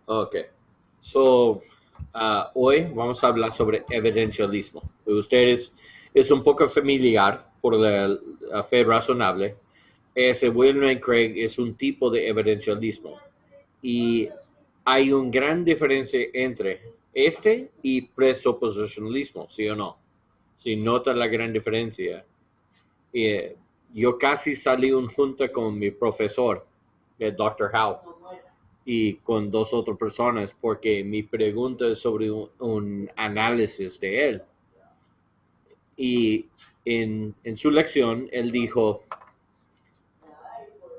Ok. So, hoy vamos a hablar sobre evidencialismo. Ustedes es un poco familiar por la fe razonable. Ese William Craig es un tipo de evidencialismo. Y hay una gran diferencia entre este y presuposicionalismo, ¿sí o no? Si nota la gran diferencia. Eh, yo casi salí un junta con mi profesor, el Dr. Howe, y con dos otras personas, porque mi pregunta es sobre un análisis de él. Y en su lección, él dijo,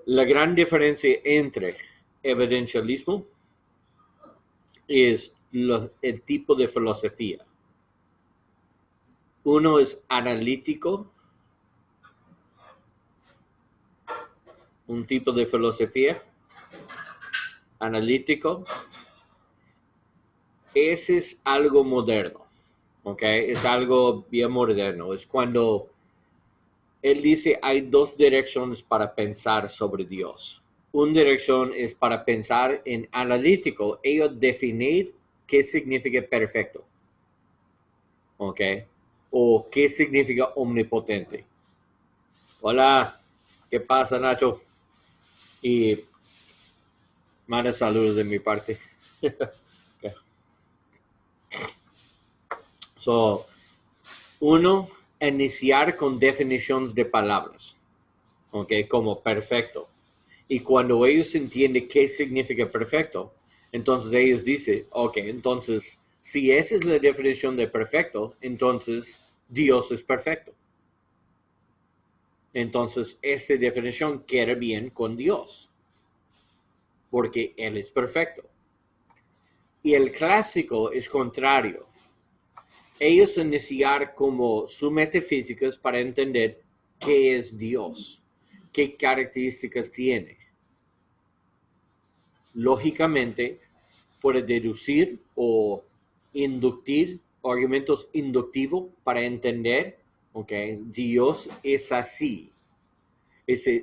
la gran diferencia entre evidencialismo es el tipo de filosofía. Uno es analítico, un tipo de filosofía analítico. Ese es algo moderno, ¿ok? Es algo bien moderno. Es cuando él dice hay dos direcciones para pensar sobre Dios. Una dirección es para pensar en analítico, ellos definir qué significa perfecto, ¿ok? O qué significa omnipotente. Hola, ¿qué pasa, Nacho? Y manda saludos de mi parte. Okay. So, uno, iniciar con definiciones de palabras, ¿ok? Como perfecto. Y cuando ellos entienden qué significa perfecto, entonces ellos dicen, ok, entonces, si esa es la definición de perfecto, entonces Dios es perfecto. Entonces, esta definición queda bien con Dios, porque Él es perfecto. Y el clásico es contrario. Ellos iniciar como sus metafísicas para entender qué es Dios, qué características tiene. Lógicamente, puede deducir o inducir argumentos inductivos para entender, ok, Dios es así.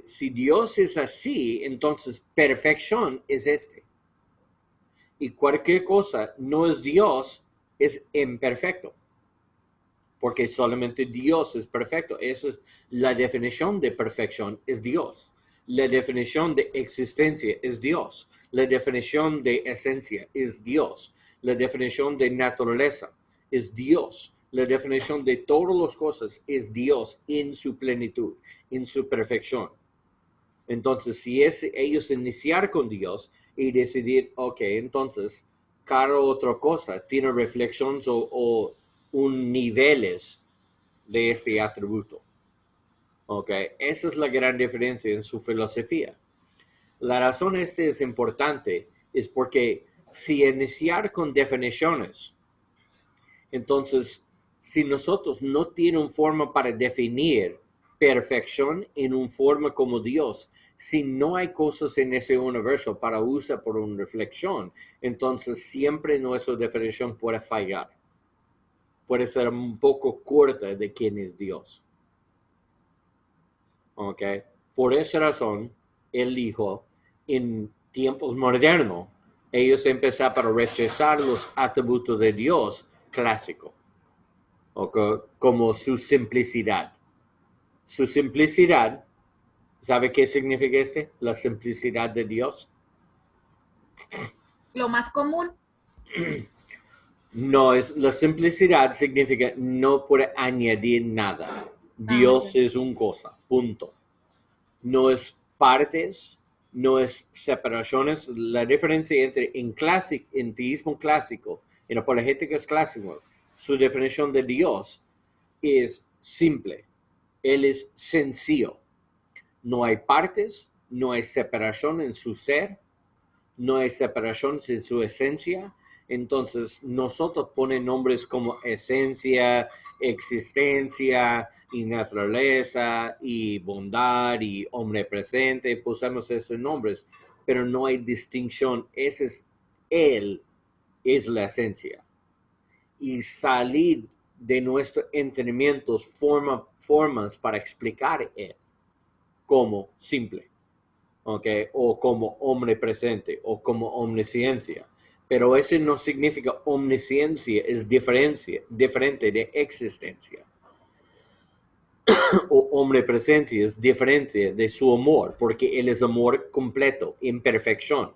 Si Dios es así, entonces perfección es este. Y cualquier cosa no es Dios, es imperfecto. Porque solamente Dios es perfecto. Esa es la definición de perfección, es Dios. La definición de existencia es Dios. La definición de esencia es Dios. La definición de naturaleza es Dios. La definición de todas las cosas es Dios en su plenitud, en su perfección. Entonces, si es ellos iniciar con Dios y decidir, ok, entonces, cada otra cosa tiene reflexiones o un niveles de este atributo. Ok, esa es la gran diferencia en su filosofía. La razón este es importante es porque si iniciar con definiciones, entonces, si nosotros no tenemos forma para definir perfección en una forma como Dios, si no hay cosas en ese universo para usar por una reflexión, entonces siempre nuestra definición puede fallar. Puede ser un poco corta de quién es Dios. ¿Ok? Por esa razón, él dijo, en tiempos modernos, ellos empezaron a rechazar los atributos de Dios clásico, ¿okay? Como su simplicidad. Su simplicidad, ¿sabe qué significa la simplicidad de Dios? Lo más común. No, la simplicidad significa no puede añadir nada. Dios Okay. es una cosa, punto. No es partes, no es separaciones. La diferencia entre en teísmo clásico, en apologéticas clásico, su definición de Dios es simple. Él es sencillo. No hay partes, no hay separación en su ser, no hay separación en su esencia. Entonces nosotros ponemos nombres como esencia, existencia y naturaleza y bondad y omnipresente, pusamos esos nombres, pero no hay distinción. Ese es Él, es la esencia. Y salir de nuestros entendimientos formas para explicar Él como simple. ¿ok? O como omnipresente o como omnisciencia. Pero eso no significa omnisciencia es diferente de existencia. O omnipresencia es diferente de su amor, porque Él es amor completo, imperfección.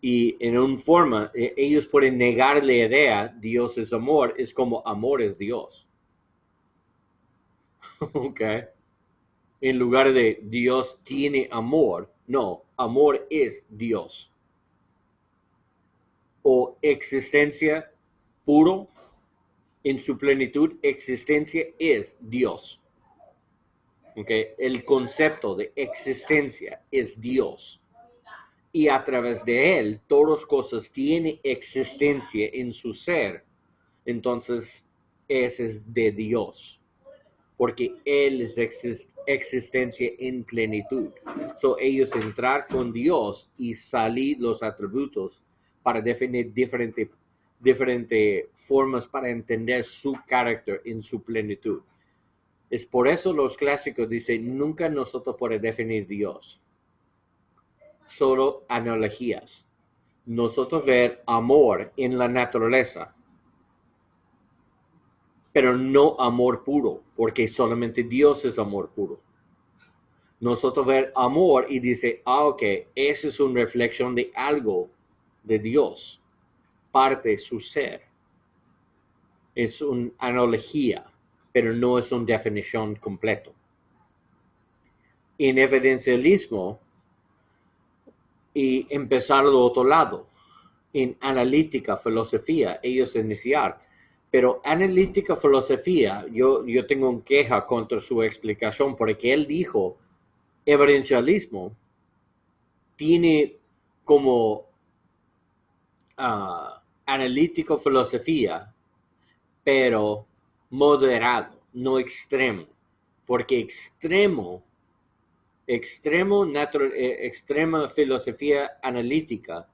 Y en una forma, ellos pueden negar la idea, Dios es amor, es como amor es Dios. ¿Ok? En lugar de Dios tiene amor, no, amor es Dios. O existencia puro, en su plenitud, existencia es Dios. ¿Okay? El concepto de existencia es Dios. Y a través de Él, todas las cosas tienen existencia en su ser. Entonces, ese es de Dios. Porque Él es existencia en plenitud. So, ellos entrar con Dios y salir los atributos para definir diferentes formas para entender su carácter en su plenitud. Es por eso los clásicos dicen, nunca nosotros podemos definir Dios. Solo analogías. Nosotros ver amor en la naturaleza, pero no amor puro, porque solamente Dios es amor puro. Nosotros ver amor y dice, ok, esa es una reflexión de algo de Dios, parte de su ser. Es una analogía, pero no es una definición completa. En evidencialismo, y empezar al otro lado, en analítica, filosofía, ellos iniciar. Pero analítica, filosofía, yo tengo una queja contra su explicación, porque él dijo, evidencialismo tiene como analítico filosofía, pero moderado, no extremo, porque extrema filosofía analítica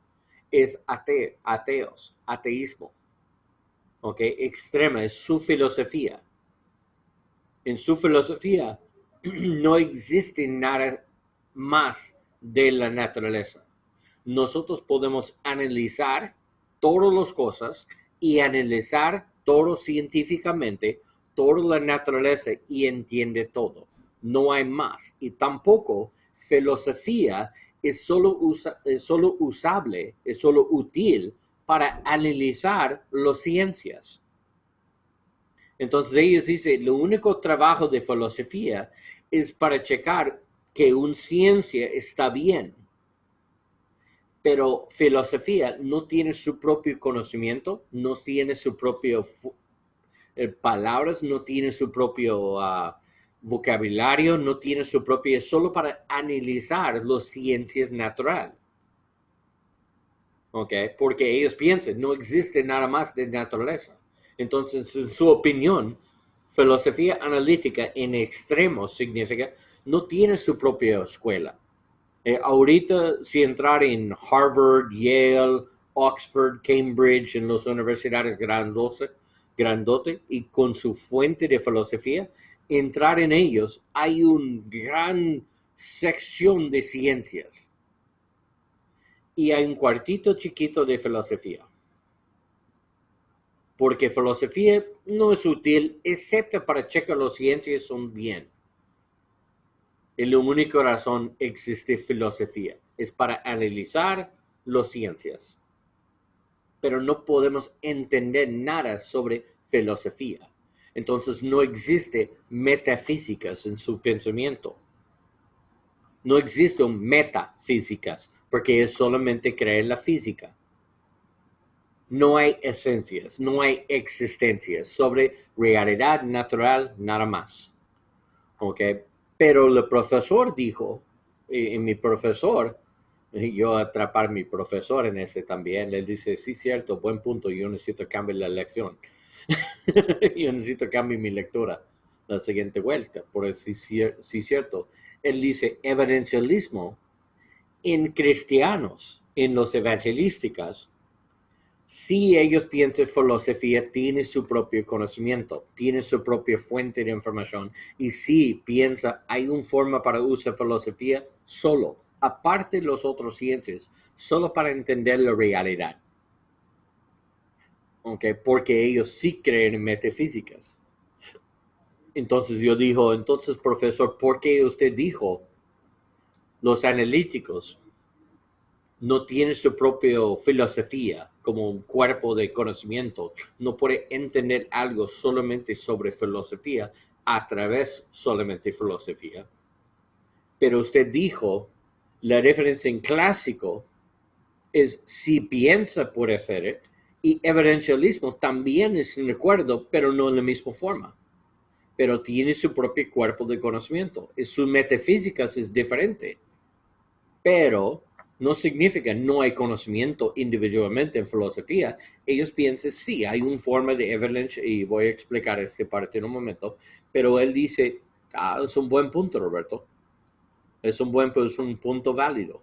es ateísmo, ¿ok? Extrema es su filosofía. En su filosofía no existe nada más de la naturaleza. Nosotros podemos analizar todas las cosas y analizar todo científicamente, toda la naturaleza y entiende todo. No hay más. Y tampoco filosofía es solo usable, es solo útil para analizar las ciencias. Entonces ellos dicen, lo único trabajo de filosofía es para checar que una ciencia está bien. Pero filosofía no tiene su propio conocimiento, no tiene su propio palabras, no tiene su propio vocabulario, no tiene su propio, es solo para analizar las ciencias naturales. ¿Ok? Porque ellos piensan, no existe nada más de naturaleza. Entonces, en su opinión, filosofía analítica en extremo significa no tiene su propia escuela. Ahorita, si entrar en Harvard, Yale, Oxford, Cambridge, en las universidades grandote, y con su fuente de filosofía, entrar en ellos, hay una gran sección de ciencias. Y hay un cuartito chiquito de filosofía. Porque filosofía no es útil, excepto para checar las ciencias son bien. Y la única razón existe filosofía es para analizar las ciencias. Pero no podemos entender nada sobre filosofía. Entonces no existe metafísicas en su pensamiento. No existen metafísicas porque es solamente creer en la física. No hay esencias, no hay existencias sobre realidad natural, nada más. ¿Ok? Pero el profesor dijo, y mi profesor, yo atrapar a mi profesor en ese también, él dice, sí, cierto, buen punto, yo necesito cambiar la lección. Yo necesito cambiar mi lectura la siguiente vuelta, por eso sí, cierto. Él dice, evidencialismo en cristianos, en los evangelísticas, si ellos piensan filosofía tiene su propio conocimiento, tiene su propia fuente de información y si piensa hay una forma para usar filosofía solo aparte de los otros ciencias, solo para entender la realidad. ¿Okay? Porque ellos sí creen en metafísicas. Entonces yo digo, entonces profesor, ¿por qué usted dijo los analíticos no tienen su propia filosofía como un cuerpo de conocimiento? No puede entender algo solamente sobre filosofía a través solamente de filosofía. Pero usted dijo, la referencia en clásico es si piensa puede ser, y evidencialismo también es un acuerdo, pero no en la misma forma. Pero tiene su propio cuerpo de conocimiento. Su metafísica es diferente. Pero no significa no hay conocimiento individualmente en filosofía. Ellos piensan, sí, hay una forma de evidencia, y voy a explicar esta parte en un momento, pero él dice, es un buen punto, Roberto. Es un punto válido.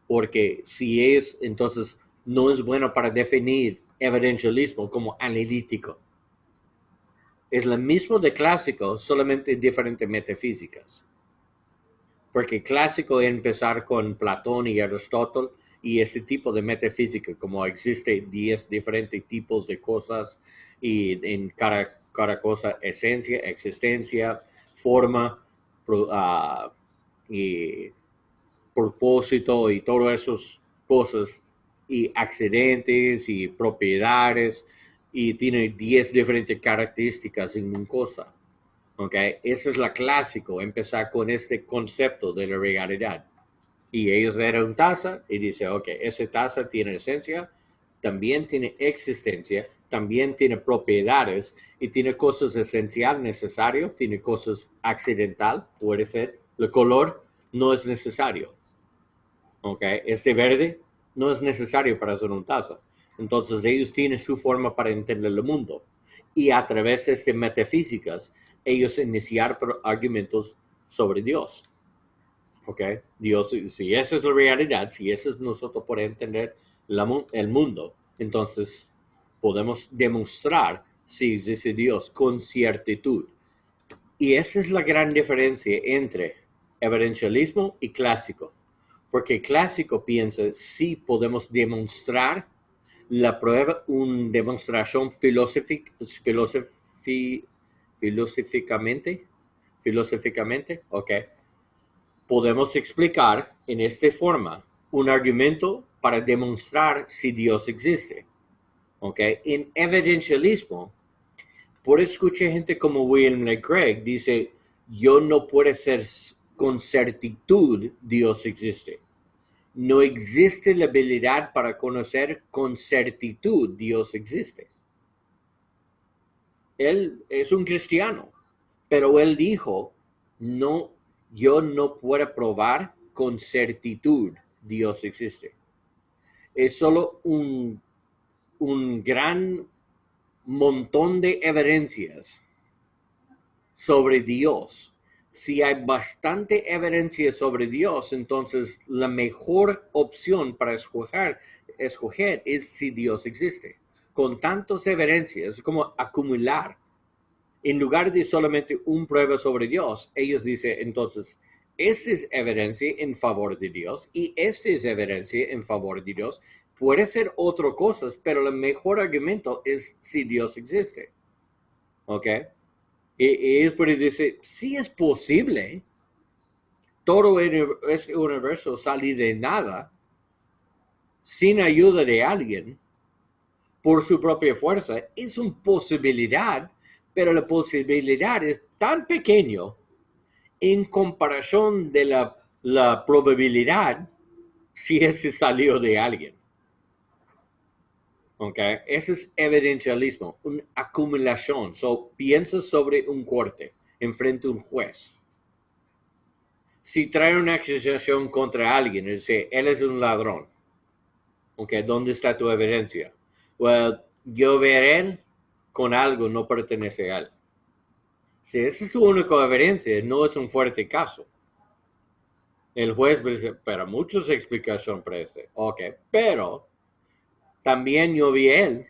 Porque si es, entonces no es bueno para definir evidencialismo como analítico. Es lo mismo de clásico, solamente diferentes metafísicas. Porque clásico es empezar con Platón y Aristóteles y ese tipo de metafísica, como existe 10 diferentes tipos de cosas y en cada cosa esencia, existencia, forma y propósito y todas esas cosas y accidentes y propiedades y tiene 10 diferentes características en una cosa. ¿Okay? Esa es la clásico, empezar con este concepto de la realidad. Y ellos ven una taza y dicen, ok, esa taza tiene esencia, también tiene existencia, también tiene propiedades y tiene cosas esenciales necesarias, tiene cosas accidental, puede ser. El color no es necesario. ¿Okay? Este verde no es necesario para hacer una taza. Entonces ellos tienen su forma para entender el mundo. Y a través de estas metafísicas, ellos iniciar argumentos sobre Dios. ¿Okay? Dios, si esa es la realidad, si eso es nosotros por entender el mundo, entonces podemos demostrar si existe Dios con ciertitud. Y esa es la gran diferencia entre evidencialismo y clásico. Porque clásico piensa si podemos demostrar la prueba, una demostración filosóficamente, ok. Podemos explicar en esta forma un argumento para demostrar si Dios existe. Ok. En evidencialismo, por escuchar gente como William Lane Craig, dice, yo no puedo ser con certitud Dios existe. No existe la habilidad para conocer con certitud Dios existe. Él es un cristiano, pero él dijo, no, yo no puedo probar con certitud Dios existe. Es solo un gran montón de evidencias sobre Dios. Si hay bastante evidencia sobre Dios, entonces la mejor opción para escoger es si Dios existe. Con tantas evidencias, es como acumular. En lugar de solamente una prueba sobre Dios, ellos dicen entonces, esta es evidencia en favor de Dios y esta es evidencia en favor de Dios. Puede ser otras cosas, pero el mejor argumento es si Dios existe. ¿Ok? Y ellos pueden decir, sí es posible, todo este universo salir de nada, sin ayuda de alguien, por su propia fuerza, es una posibilidad, pero la posibilidad es tan pequeño en comparación de la probabilidad si ese salió de alguien. Okay? Ese es evidencialismo, una acumulación. So, piensa sobre un corte enfrente a un juez. Si trae una acusación contra alguien, es decir, él es un ladrón. Okay, ¿dónde está tu evidencia? Well, yo veré con algo no pertenece a él. Si esa es tu única evidencia, no es un fuerte caso. El juez dice, pero muchas explicaciones para eso. Ok, pero también yo vi él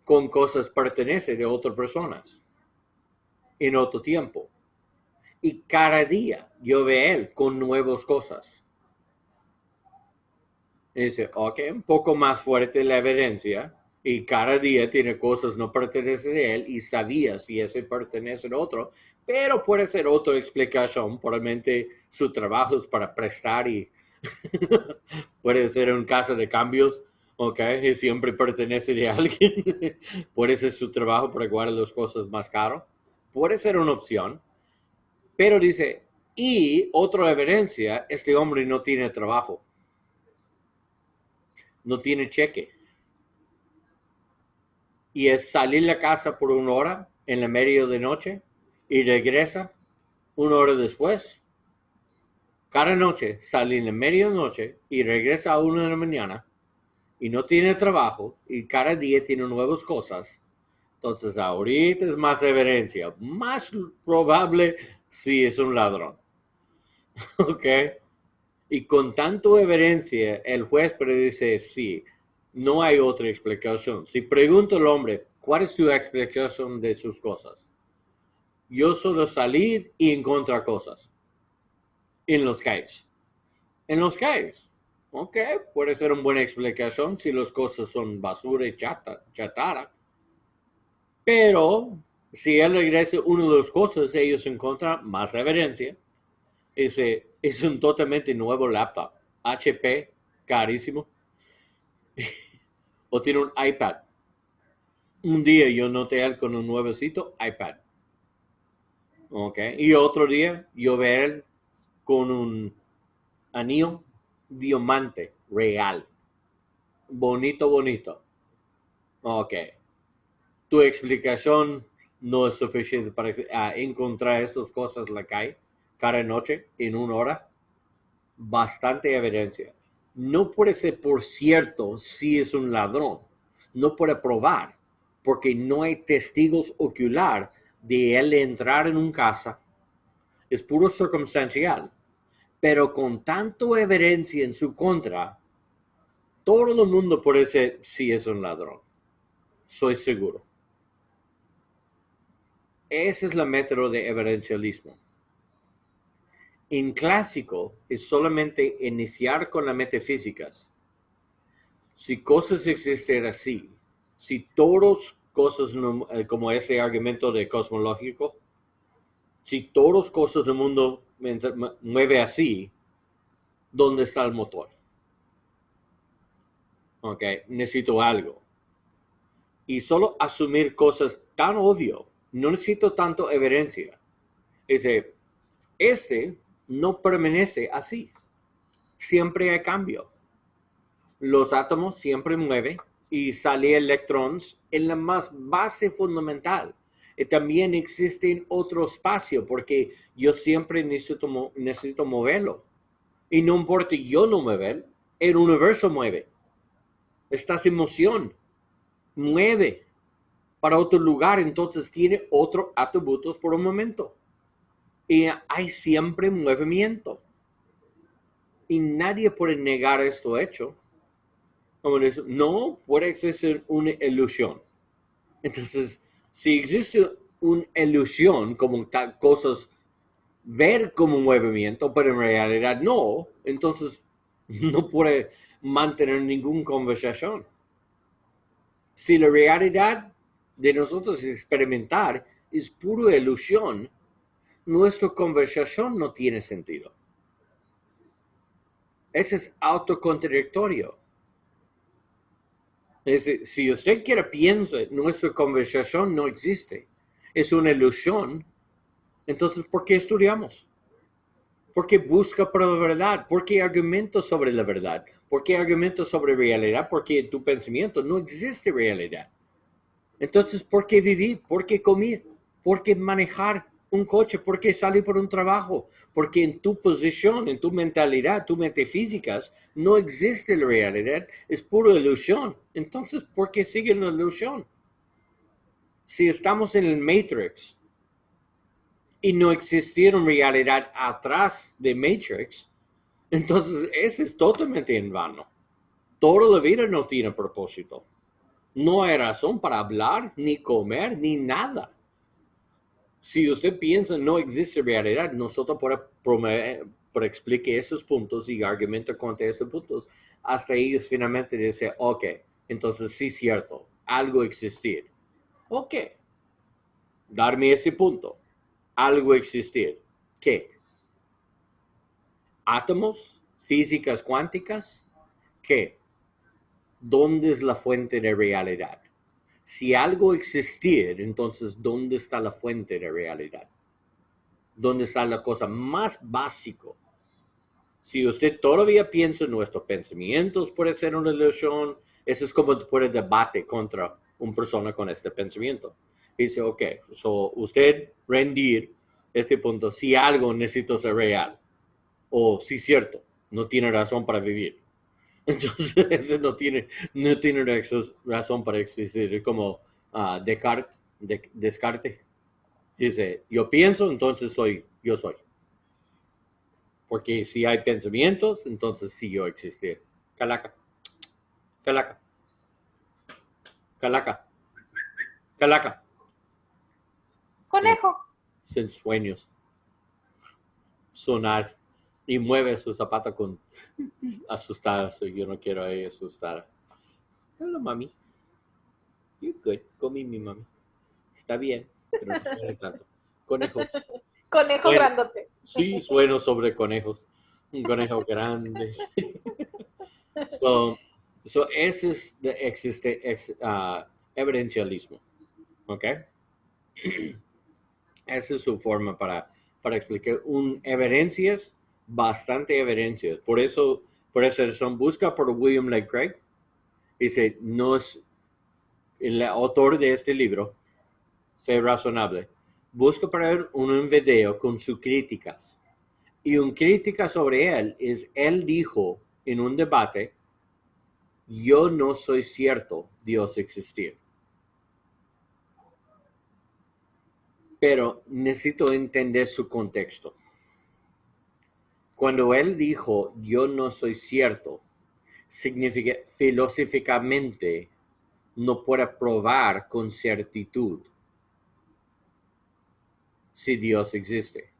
con cosas pertenecen de otras personas en otro tiempo. Y cada día yo veo él con nuevas cosas. Y dice, ok, un poco más fuerte la evidencia. Y cada día tiene cosas no pertenecen a él y sabía si ese pertenece a otro. Pero puede ser otra explicación. Probablemente su trabajo es para prestar y puede ser un caso de cambios. Ok, y siempre pertenece a alguien. Puede ser su trabajo para guardar las cosas más caras. Puede ser una opción. Pero dice, y otra evidencia, este hombre no tiene trabajo, no tiene cheque. Y es salir de la casa por una hora en la medio de noche y regresa una hora después. Cada noche sale en la medianoche y regresa a 1 de la mañana y no tiene trabajo y cada día tiene nuevas cosas. Entonces ahorita es más evidencia, más probable si es un ladrón. ¿Ok? Y con tanto evidencia, el juez predice sí, no hay otra explicación. Si pregunta al hombre, ¿cuál es tu explicación de sus cosas? Yo solo salir y encontrar cosas en los calles. En los calles. Ok, puede ser una buena explicación si las cosas son basura y chatarra. Pero si él regresa una de las cosas, ellos encuentran más evidencia. Es un totalmente nuevo laptop. HP, carísimo. O tiene un iPad. Un día yo noté él con un nuevecito iPad. Ok. Y otro día yo veo él con un anillo diamante real. Bonito, bonito. Ok. Tu explicación no es suficiente para encontrar estas cosas en la calle cada noche en 1 hora. Bastante evidencia. No puede ser por cierto si es un ladrón. No puede probar porque no hay testigos ocular de él entrar en una casa. Es puro circunstancial. Pero con tanto evidencia en su contra, todo el mundo puede ser si es un ladrón. Soy seguro. Ese es el método de evidencialismo. En clásico es solamente iniciar con las metafísicas. Si cosas existen así, si todas cosas como ese argumento de cosmológico, si todas cosas del mundo mueve así, ¿dónde está el motor? Ok, necesito algo. Y solo asumir cosas tan obvio, no necesito tanto evidencia. Dice, no permanece así. Siempre hay cambio. Los átomos siempre mueven y salen electrones en la más base fundamental. Y también existe otro espacio porque yo siempre necesito moverlo. Y no importa yo no mover, el universo mueve. Estás en moción, mueve para otro lugar, entonces tiene otros atributos por un momento. Y hay siempre movimiento. Y nadie puede negar esto hecho. No puede existir una ilusión. Entonces, si existe una ilusión como cosas ver como movimiento, pero en realidad no, entonces no puede mantener ninguna conversación. Si la realidad de nosotros experimentar es pura ilusión, nuestra conversación no tiene sentido. Ese es autocontradictorio. Es decir, si usted quiere piensa, nuestra conversación no existe, es una ilusión, entonces ¿por qué estudiamos? ¿Por qué busca por la verdad? ¿Por qué argumento sobre la verdad? ¿Por qué argumento sobre realidad? Porque en tu pensamiento no existe realidad. Entonces, ¿por qué vivir? ¿Por qué comer? ¿Por qué manejar un coche? ¿Por qué salir por un trabajo? Porque en tu posición, en tu mentalidad, tu metafísicas, no existe la realidad, es pura ilusión. Entonces, ¿por qué siguen la ilusión? Si estamos en el Matrix y no existieron realidad atrás de Matrix, entonces ese es totalmente en vano. Toda la vida no tiene propósito. No hay razón para hablar, ni comer, ni nada. Si usted piensa no existe realidad, nosotros pero explique esos puntos y argumenta contra esos puntos, hasta ellos finalmente dicen, ok, entonces sí es cierto, algo existir. Ok, darme este punto, algo existir. ¿Qué? ¿Átomos? ¿Físicas cuánticas? ¿Qué? ¿Dónde es la fuente de realidad? Si algo existir, entonces ¿dónde está la fuente de realidad? ¿Dónde está la cosa más básico? Si usted todavía piensa en nuestros pensamientos puede ser una ilusión, eso es como puede debate contra una persona con este pensamiento. Dice, ok, usted rendir este punto, si algo necesita ser real, o si es cierto, no tiene razón para vivir. Entonces, ese no tiene razón para existir. Es como Descartes. Dice, yo pienso, entonces yo soy. Porque si hay pensamientos, entonces sí yo existir. Calaca, calaca, calaca, calaca. Conejo. Sin sueños. Sonar. Y mueve su zapato con asustada. So yo no quiero a ella asustada. Hello, mami. You're good. Come mi mami. Está bien, pero no suene tanto. Conejos. Conejo Sueno, grandote. sí, sueno sobre conejos. Un conejo grande. So ese es evidencialismo. ¿Ok? Esa es su forma para explicar evidencias, bastante evidencias. Por eso son busca por William Lane Craig. Dice, no es el autor de este libro, Fe Razonable. Busca para él un video con sus críticas. Y una crítica sobre él es, él dijo en un debate, yo no soy cierto Dios existir. Pero necesito entender su contexto. Cuando él dijo, yo no soy cierto, significa filosóficamente no puede probar con certitud si Dios existe.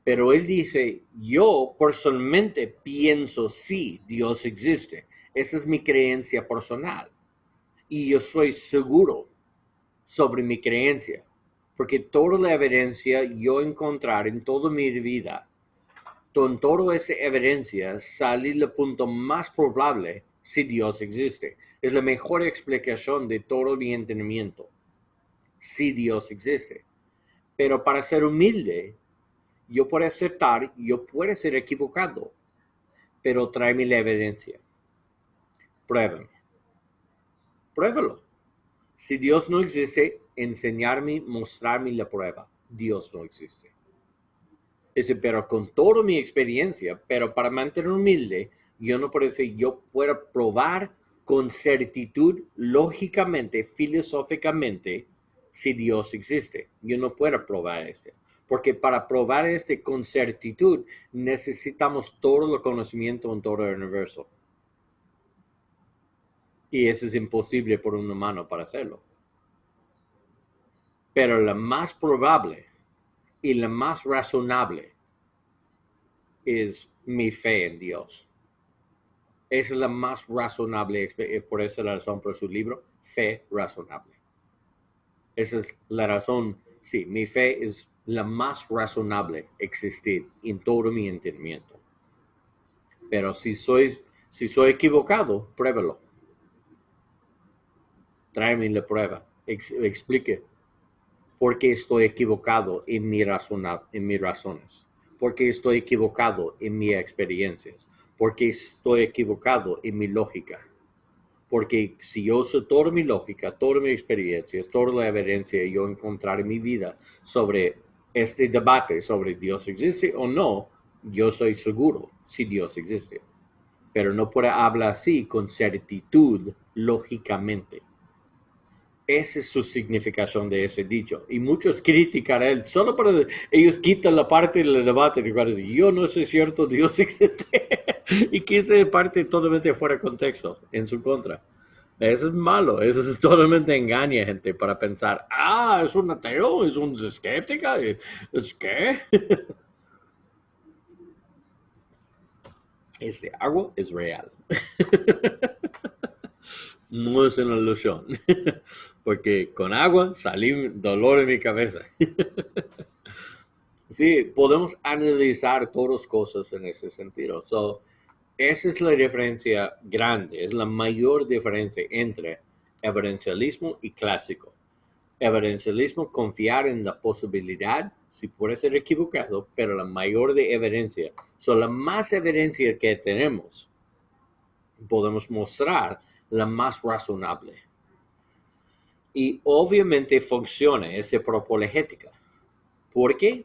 Pero él dice, yo personalmente pienso sí, Dios existe. Esa es mi creencia personal. Y yo soy seguro sobre mi creencia. Porque toda la evidencia yo encontrar en toda mi vida, con toda esa evidencia, sale el punto más probable si Dios existe. Es la mejor explicación de todo mi entendimiento. Si Dios existe. Pero para ser humilde, yo puedo aceptar, yo puedo ser equivocado, pero tráeme la evidencia. Pruébame. Pruébalo. Si Dios no existe, enseñarme, mostrarme la prueba. Dios no existe. Dice, pero con toda mi experiencia, pero para mantener humilde, yo no puedo decir, yo puedo probar con certitud, lógicamente, filosóficamente, si Dios existe. Yo no puedo probar esto. Porque para probar este con certitud, necesitamos todo el conocimiento en todo el universo. Y eso es imposible por un humano para hacerlo. Pero la más probable y la más razonable es mi fe en Dios. Esa es la más razonable, por esa razón, por su libro, Fe Razonable. Esa es la razón, sí, mi fe es la más razonable existir en todo mi entendimiento. Pero si soy equivocado, pruébalo. Tráeme la prueba. Explique por qué estoy equivocado en mis razones. Por qué estoy equivocado en mis experiencias. Por qué estoy equivocado en mi lógica. Porque si yo uso toda mi lógica, toda mi experiencia, toda la evidencia yo encontrar en mi vida sobre este debate sobre Dios existe o no, yo soy seguro si Dios existe. Pero no puedo hablar así con certitud lógicamente. Esa es su significación de ese dicho. Y muchos critican a él solo para ellos quitan la parte del debate de cuando yo no sé cierto, Dios existe. Y que esa parte totalmente fuera de contexto, en su contra. Eso es malo, eso es totalmente engaña gente para pensar, es un ateo, es un escéptica, ¿es qué? Este agua es real. No es una ilusión. Porque con agua salí dolor en mi cabeza. Sí, podemos analizar todas las cosas en ese sentido. So, esa es la diferencia grande, es la mayor diferencia entre evidencialismo y clásico. Evidencialismo, confiar en la posibilidad, si puede ser equivocado, pero la mayor de evidencia. So, la más evidencia que tenemos, podemos mostrar la más razonable. Y obviamente funciona esa propologética. ¿Por qué?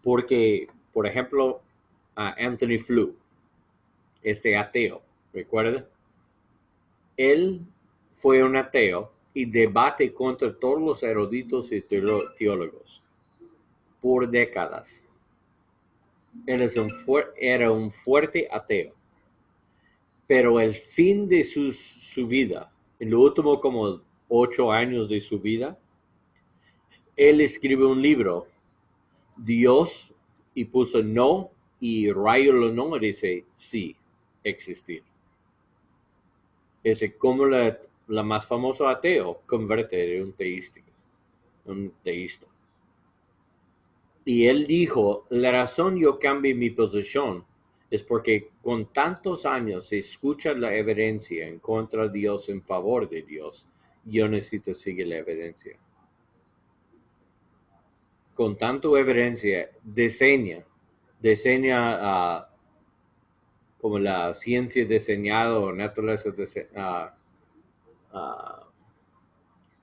Porque, por ejemplo, Anthony Flew, este ateo, ¿recuerda? Él fue un ateo y debate contra todos los eruditos y teólogos por décadas. Él era un fuerte ateo. Pero el fin de su vida, en lo último como 8 años de su vida, él escribe un libro, Dios, y puso no, y rayo lo no, y dice sí, existir. Es como la más famosa ateo convierte de un teísta. Y él dijo, la razón yo cambié mi posición es porque con tantos años se escucha la evidencia en contra de Dios, en favor de Dios, yo necesito seguir la evidencia. Con tanta evidencia, diseña como la ciencia diseñada o naturaleza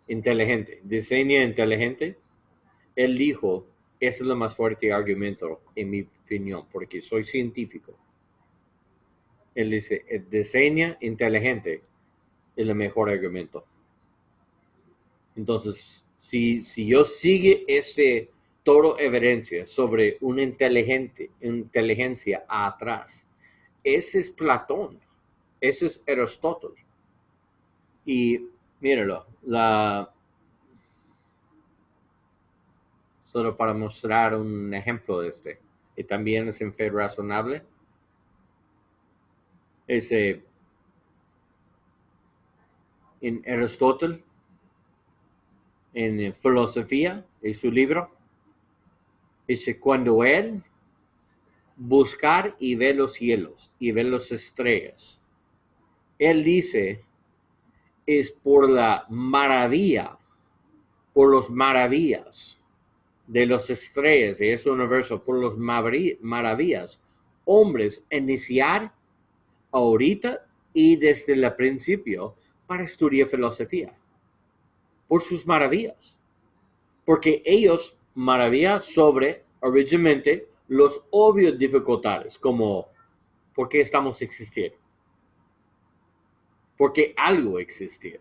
inteligente, diseña inteligente. Él dijo, ese es el más fuerte argumento, en mi opinión, porque soy científico. Él dice, el diseño inteligente es el mejor argumento. Entonces, si yo sigue toda evidencia sobre una inteligencia atrás, ese es Platón, ese es Aristóteles. Y míralo, solo para mostrar un ejemplo de y también es en fe razonable, en Aristóteles, en filosofía, en su libro, dice, cuando él buscar y ver los cielos y ver las estrellas, él dice, es por la maravilla, por las maravillas de las estrellas de ese universo, por las maravillas, hombres iniciar ahorita y desde el principio para estudiar filosofía, por sus maravillas, porque ellos maravillan sobre originalmente los obvios dificultades, como ¿por qué estamos existiendo? Porque algo existir.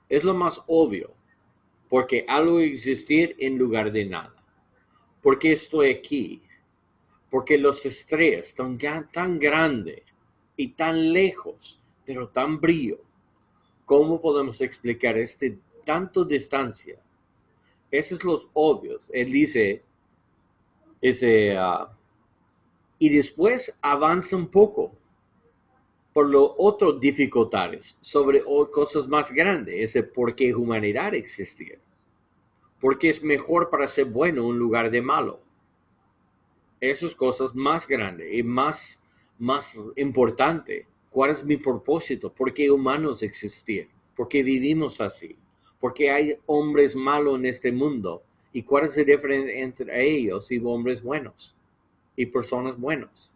Es lo más obvio, porque algo existir en lugar de nada. Porque estoy aquí, porque los estrellas están tan grandes y tan lejos, pero tan brillo. ¿Cómo podemos explicar tanto distancia? Esos son los obvios. Él dice, y después avanza un poco por los otros dificultades sobre cosas más grandes, ese por qué humanidad existir. Porque es mejor para ser bueno en lugar de malo. Esas cosas más grandes y más importante. ¿Cuál es mi propósito? ¿Por qué humanos existir? ¿Por qué vivimos así? ¿Por qué hay hombres malos en este mundo? ¿Y cuál es la diferencia entre ellos y hombres buenos y personas buenas?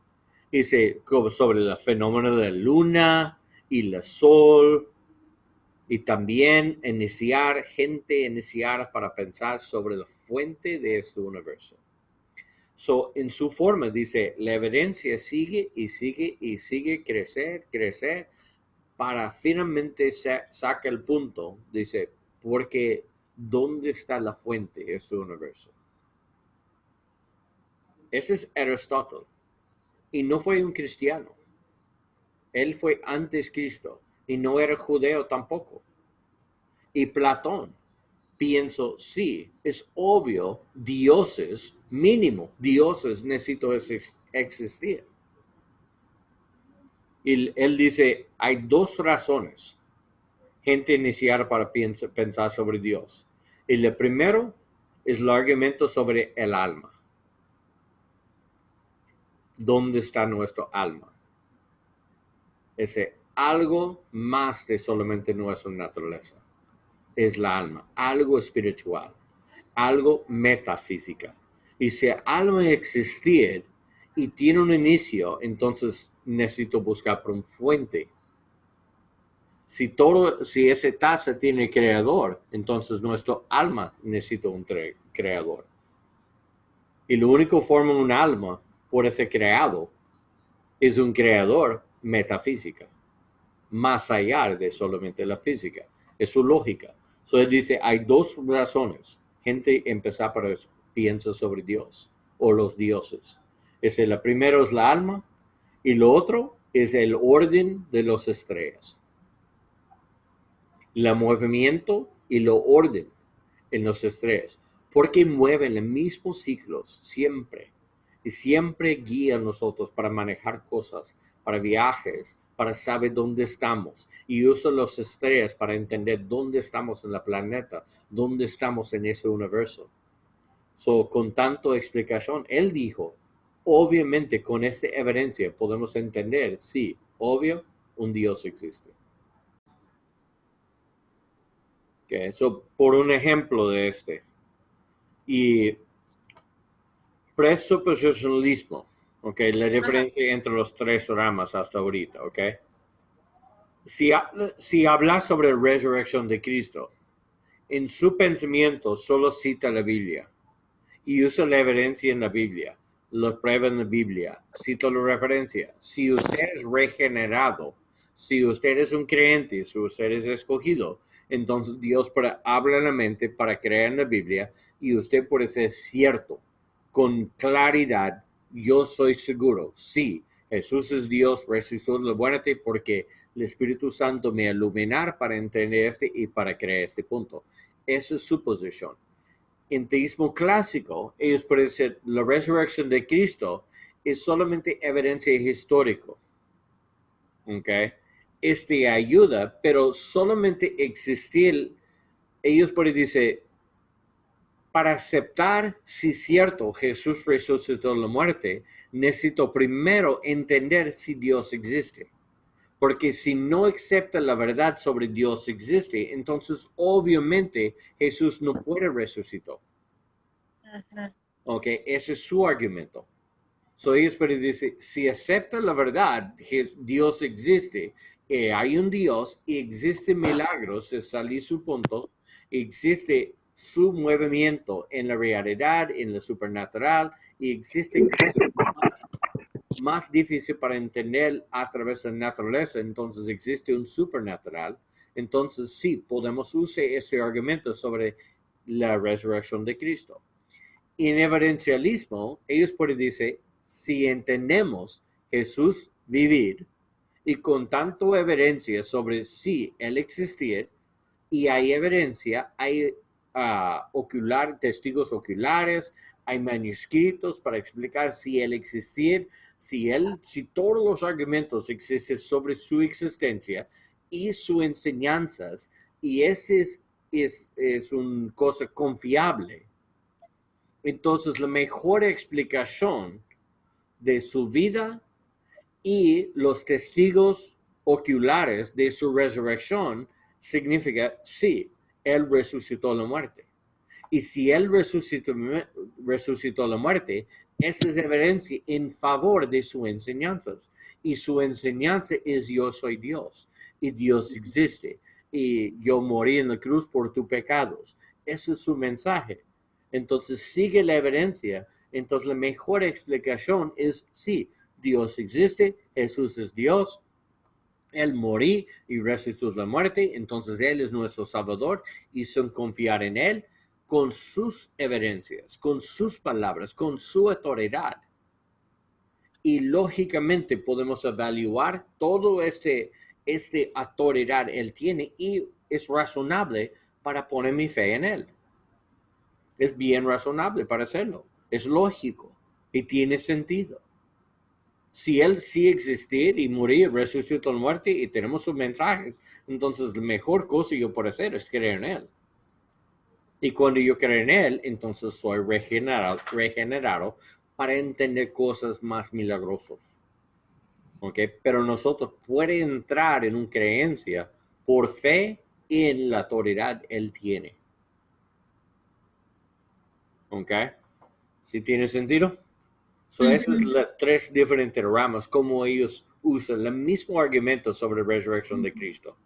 Dice sobre el fenómeno de la luna y el sol, y también iniciar para pensar sobre la fuente de este universo. So, en su forma dice, la evidencia sigue y sigue y sigue crecer, para finalmente saca el punto, dice, porque ¿dónde está la fuente de este universo? Ese es Aristóteles. Y no fue un cristiano. Él fue antes Cristo y no era judeo tampoco. Y Platón, pienso, sí, es obvio, dioses, mínimo, dioses necesitan existir. Y él dice, hay dos razones gente iniciar para pensar sobre Dios. Y lo primero es el argumento sobre el alma. ¿Dónde está nuestro alma? Ese algo más de solamente nuestra naturaleza. Es la alma, algo espiritual, algo metafísica. Y si el alma existir y tiene un inicio, entonces necesito buscar por un fuente. Si esa taza tiene creador, entonces nuestro alma necesita un creador. Y la única forma un alma puede ser creado es un creador metafísica, más allá de solamente la física. Es su lógica. Entonces dice, hay dos razones. Gente empezar para eso, piensa sobre Dios o los dioses. La primero es la alma y lo otro es el orden de las estrellas. El movimiento y lo orden en las estrellas, porque mueven los mismos ciclos siempre y siempre guían a nosotros para manejar cosas, para viajes, para saber dónde estamos y usa las estrellas para entender dónde estamos en el planeta, dónde estamos en ese universo. Con tanta explicación, él dijo, obviamente con esa evidencia podemos entender, sí, obvio, un Dios existe. Okay, por un ejemplo de y presuposicionalismo, okay, la diferencia entre los tres ramas hasta ahorita, okay. Si habla sobre la resurrección de Cristo, en su pensamiento solo cita la Biblia y usa la evidencia en la Biblia, lo prueba en la Biblia, cita la referencia. Si usted es regenerado, si usted es un creyente, si usted es escogido, entonces Dios habla en la mente para creer en la Biblia y usted puede ser cierto, con claridad, yo soy seguro, sí, Jesús es Dios, resucitó de la muerte porque el Espíritu Santo me iluminar para entender y para creer este punto. Esa es su posición. En teísmo clásico, ellos pueden decir la resurrección de Cristo es solamente evidencia histórica. ¿Okay? Ayuda, pero solamente existir, ellos pueden decir, para aceptar si es cierto Jesús resucitó de la muerte, necesito primero entender si Dios existe. Porque si no acepta la verdad sobre Dios existe, entonces obviamente Jesús no puede resucitar. Ok, ese es su argumento. Ellos pueden decir, si acepta la verdad, que Dios existe, hay un Dios y existe milagros, es salir su punto, existe su movimiento en la realidad, en lo supernatural, y existe cosas más difícil para entender a través de la naturaleza, entonces existe un supernatural, entonces sí, podemos usar ese argumento sobre la resurrección de Cristo. En evidencialismo, ellos pueden decir, si entendemos Jesús vivir y con tanto evidencia sobre si Él existir, y hay evidencia, hay testigos oculares, hay manuscritos para explicar si Él existir, si todos los argumentos existen sobre su existencia y sus enseñanzas, y ese es una cosa confiable. Entonces, la mejor explicación de su vida y los testigos oculares de su resurrección significa, sí, Él resucitó la muerte. Y si Él resucitó la muerte, esa es evidencia en favor de sus enseñanzas. Y su enseñanza es yo soy Dios y Dios existe. Y yo morí en la cruz por tus pecados. Ese es su mensaje. Entonces sigue la evidencia. Entonces la mejor explicación es sí, Dios existe, Jesús es Dios, Él morí y resucitó de la muerte, entonces Él es nuestro Salvador y son confiar en Él con sus evidencias, con sus palabras, con su autoridad. Y lógicamente podemos evaluar todo este autoridad Él tiene y es razonable para poner mi fe en Él. Es bien razonable para hacerlo. Es lógico y tiene sentido. Si Él sí existir y morir, resucitó en muerte y tenemos sus mensajes, entonces la mejor cosa que yo puedo hacer es creer en Él. Y cuando yo creo en Él, entonces soy regenerado para entender cosas más milagrosas. ¿Ok? Pero nosotros puede entrar en una creencia por fe en la autoridad Él tiene. ¿Ok? ¿Sí tiene sentido? So, esas son las tres diferentes ramas, como ellos usan el mismo argumento sobre la resurrección de Cristo.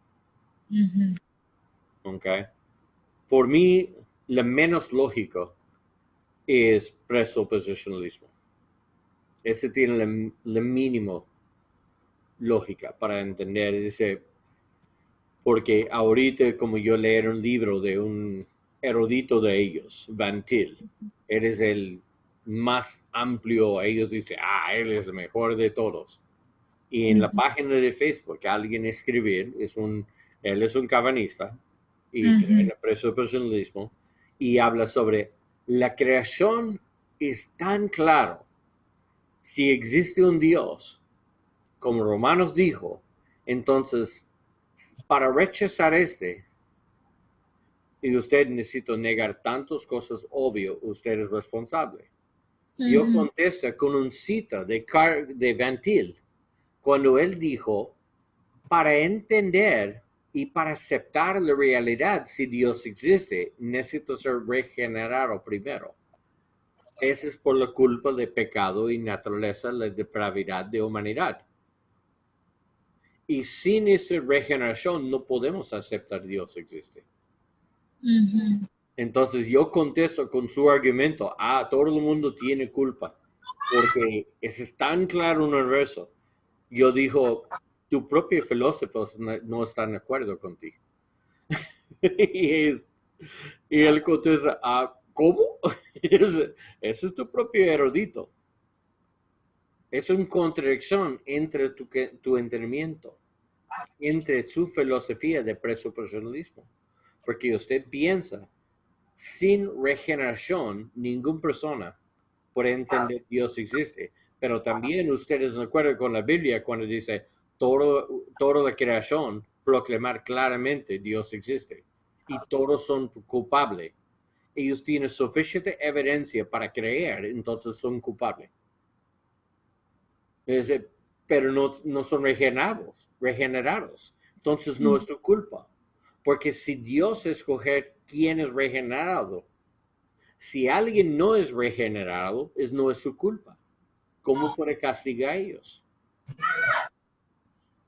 ¿Ok? Por mí, lo menos lógico es presuposicionalismo. Ese tiene la mínimo lógica para entender. Dice, porque ahorita, como yo leer un libro de un erudito de ellos, Van Til, él es el más amplio, ellos dicen, él es el mejor de todos. Y en la página de Facebook, alguien escribir, él es un calvinista y cree en el presuposicionalismo y habla sobre la creación es tan claro. Si existe un Dios, como Romanos dijo, entonces, para rechazar y usted necesita negar tantas cosas obvias, usted es responsable. Yo contesto con un cita de Van Til, cuando él dijo, para entender y para aceptar la realidad, si Dios existe, necesito ser regenerado primero. Ese es por la culpa de pecado y naturaleza, la depravidad de humanidad. Y sin esa regeneración no podemos aceptar Dios existe. Entonces yo contesto con su argumento, todo el mundo tiene culpa, porque es tan claro un universo. Yo digo, tu propio filósofo no están de acuerdo contigo. y, él contesta, ¿cómo? ese es tu propio erudito. Es una contradicción entre tu entendimiento, entre su filosofía de presuposicionalismo. Porque usted piensa, sin regeneración, ninguna persona puede entender que Dios existe. Pero también ustedes de acuerdo con la Biblia cuando dice, toda la creación proclamar claramente Dios existe. Y todos son culpables. Ellos tienen suficiente evidencia para creer, entonces son culpables. Pero no son regenerados. Entonces no es tu culpa. Porque si Dios escoger quién es regenerado, si alguien no es regenerado, no es su culpa. ¿Cómo puede castigar a ellos?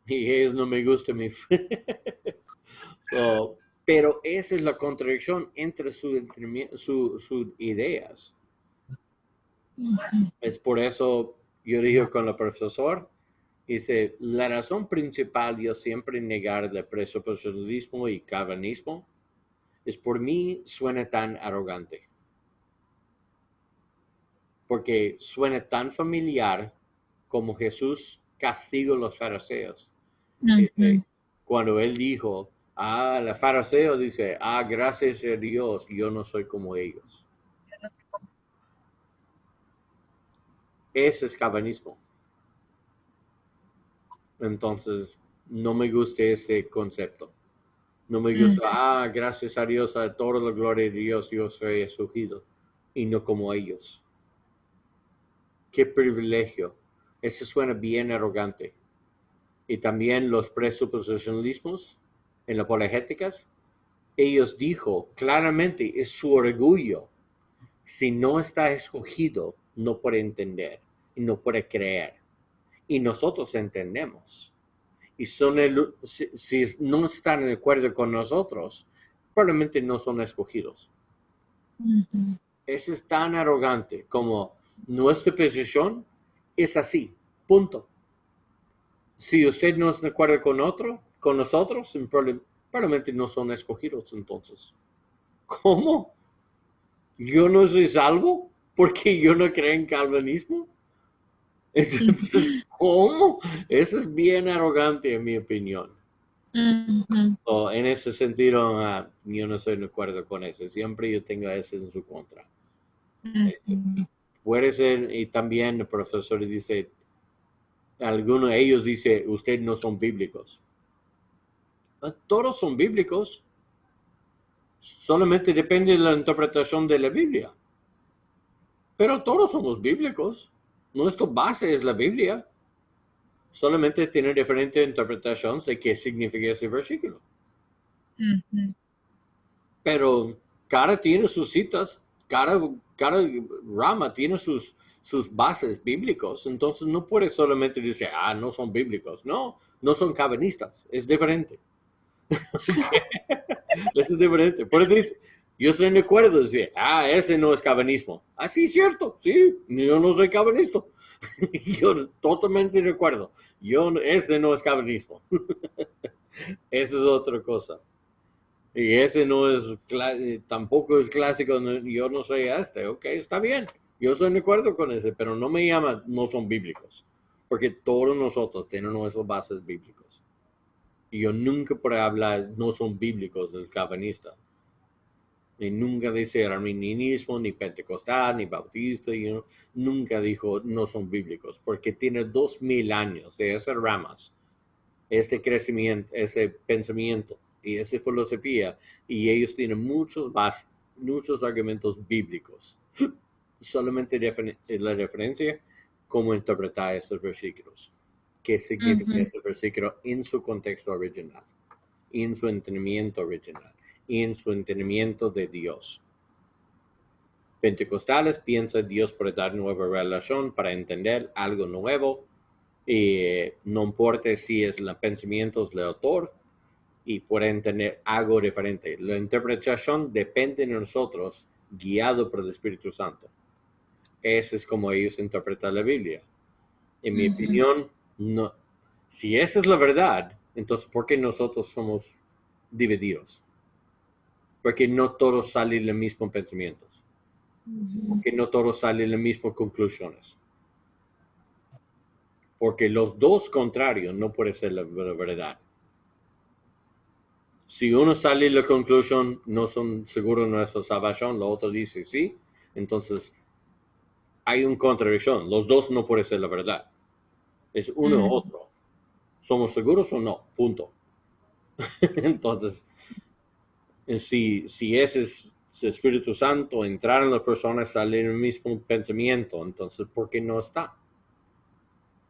Y ellos no me gustan mi pero esa es la contradicción entre sus ideas. Es por eso yo digo con el profesor, dice, la razón principal yo siempre negar el presuposicionalismo y calvinismo es por mí suena tan arrogante. Porque suena tan familiar como Jesús castigó a los fariseos. Cuando él dijo, la fariseo dice, gracias a Dios, yo no soy como ellos. Ese es calvinismo. Entonces, no me gusta ese concepto. No me gusta, gracias a Dios, a toda la gloria de Dios, yo soy escogido. Y no como ellos. Qué privilegio. Eso suena bien arrogante. Y también los presuposicionalismos en las apologéticas, ellos dijo claramente, es su orgullo. Si no está escogido, no puede entender y no puede creer. Y nosotros entendemos. Y si no están de acuerdo con nosotros, probablemente no son escogidos. Eso es tan arrogante como nuestra posición es así, punto. Si usted no está de acuerdo con nosotros, probablemente no son escogidos entonces. ¿Cómo? ¿Yo no soy salvo porque yo no creo en calvinismo? Entonces, ¿cómo? Eso es bien arrogante en mi opinión. En ese sentido, yo no estoy de acuerdo con eso. Siempre yo tengo eso en su contra. Puede ser, y también el profesor dice, Algunos de ellos dicen, ustedes no son bíblicos. Todos son bíblicos, solamente depende de la interpretación de la Biblia. Pero todos somos bíblicos. Nuestra base es la Biblia. Solamente tiene diferentes interpretaciones de qué significa ese versículo. Ujú. Pero cada tiene sus citas, cada rama tiene sus bases bíblicos. Entonces no puedes solamente decir, no son bíblicos. No, no son calvinistas. Es diferente. Eso es diferente. Por eso dice, yo estoy de acuerdo. Decir, ese no es calvinismo. Sí, cierto. Sí, yo no soy calvinista. Yo totalmente de acuerdo. Ese no es calvinismo. Esa es otra cosa. Y ese no es, tampoco es clásico, yo no soy este, ok, está bien, yo estoy de acuerdo con ese, pero no me llama, no son bíblicos, porque todos nosotros tenemos nuestras bases bíblicos. Y yo nunca puedo hablar, no son bíblicos del calvinista. Y nunca dice arminianismo, ni pentecostal, ni bautista, nunca dijo no son bíblicos, porque tiene 2000 años de esas ramas, este crecimiento, ese pensamiento y esa filosofía, y ellos tienen muchos argumentos bíblicos. Solamente la referencia, cómo interpretar estos versículos, qué significa Ujú. este versículo en su contexto original, en su entendimiento original, en su entendimiento de Dios. Pentecostales piensan Dios puede dar nueva revelación para entender algo nuevo, y no importa si es los pensamientos del autor, y pueden tener algo diferente. La interpretación depende de nosotros, guiado por el Espíritu Santo. Ese es como ellos interpretan la Biblia. En mi Ujú. opinión, no. Si esa es la verdad, entonces ¿por qué nosotros somos divididos? Porque no todos salen los mismos pensamientos. Ujú. Porque no todos salen las mismas conclusiones. Porque los dos contrarios no puede ser la verdad. Si uno sale la conclusión, no son seguros de nuestra salvación, lo otro dice sí, entonces hay una contradicción. Los dos no pueden ser la verdad. Es uno u Ujú. otro. ¿Somos seguros o no? Punto. Entonces, si ese es el Espíritu Santo, entrar en la persona, sale en el mismo pensamiento, entonces, ¿por qué no está?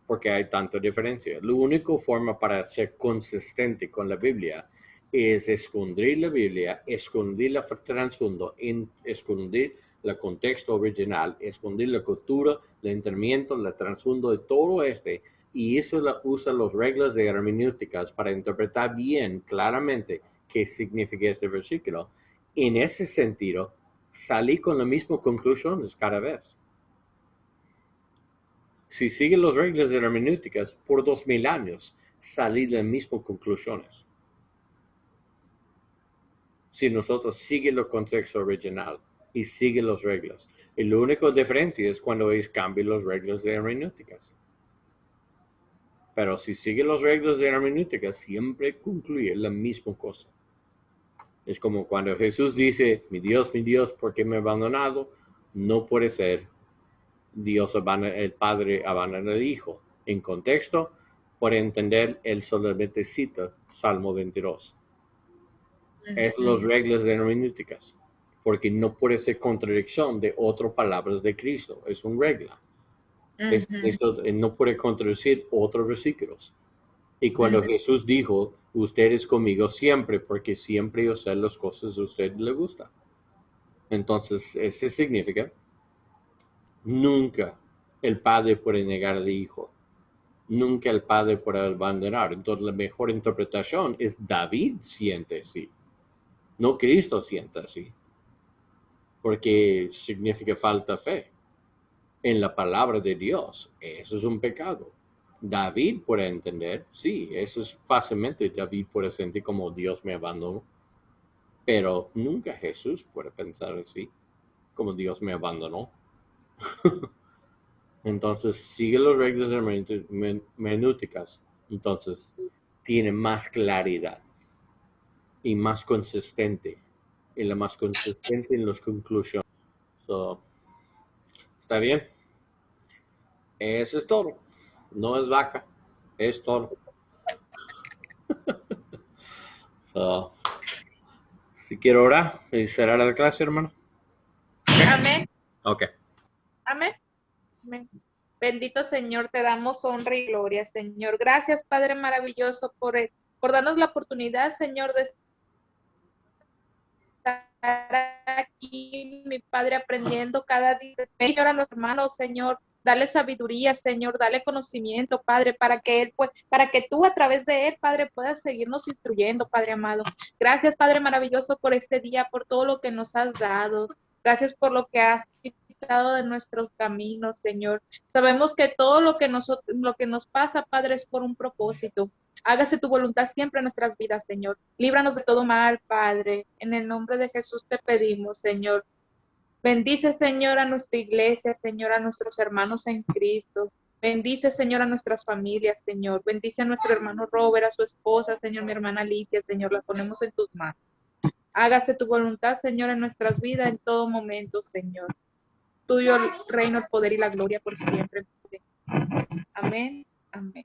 Porque hay tanta diferencia. La única forma para ser consistente con la Biblia es esconder la Biblia, esconder el trasfondo, esconder el contexto original, esconder la cultura, el entendimiento, el trasfondo de todo y eso usa las reglas de hermenéuticas para interpretar bien, claramente, qué significa este versículo. En ese sentido, salí con las mismas conclusiones cada vez. Si sigue las reglas de hermenéuticas por 2000 años, salí de las mismas conclusiones. Si nosotros sigue el contexto original y sigue las reglas. Y la única diferencia es cuando ellos cambian las reglas de hermenéuticas. Pero si sigue las reglas de hermenéuticas, siempre concluye la misma cosa. Es como cuando Jesús dice, mi Dios, ¿por qué me ha abandonado? No puede ser el Padre abandona al Hijo. En contexto, para entender, él solamente cita Salmo 22. Es las Ujú. reglas de hermenéuticas, porque no puede ser contradicción de otras palabras de Cristo. Es una regla. Ujú. No puede contradecir otros versículos. Y cuando Ujú. Jesús dijo, ustedes conmigo siempre, porque siempre yo sé las cosas que a usted le gusta. Entonces, eso significa, nunca el Padre puede negar al Hijo. Nunca el Padre puede abandonar. Entonces, la mejor interpretación es David siente así. No Cristo siente así. Porque significa falta fe en la palabra de Dios. Eso es un pecado. David puede entender, sí, eso es fácilmente. David puede sentir como Dios me abandonó. Pero nunca Jesús puede pensar así, como Dios me abandonó. Entonces, sigue las reglas hermenéuticas. Entonces, tiene más claridad y más consistente. Y la más consistente en las conclusiones. So, ¿está bien? Eso es todo. no es vaca, es toro. So, si quiero orar y cerrar la clase, hermano. Amén. Ok. Amén. Amén. Bendito Señor, te damos honra y gloria, Señor. Gracias, Padre maravilloso, por darnos la oportunidad, Señor, de estar aquí, mi Padre, aprendiendo cada día. Señor, a los hermanos, Señor, dale sabiduría, Señor, dale conocimiento, Padre, para que él, pues, para que tú a través de él, Padre, puedas seguirnos instruyendo, Padre amado. Gracias, Padre maravilloso, por este día, por todo lo que nos has dado. Gracias por lo que has quitado de nuestros caminos, Señor. Sabemos que todo lo que nos pasa, Padre, es por un propósito. Hágase tu voluntad siempre en nuestras vidas, Señor. Líbranos de todo mal, Padre. En el nombre de Jesús te pedimos, Señor. Bendice, Señor, a nuestra iglesia, Señor, a nuestros hermanos en Cristo. Bendice, Señor, a nuestras familias, Señor. Bendice a nuestro hermano Robert, a su esposa, Señor, mi hermana Lidia, Señor, la ponemos en tus manos. Hágase tu voluntad, Señor, en nuestras vidas, en todo momento, Señor. Tuyo el reino, el poder y la gloria por siempre. Amén. Amén.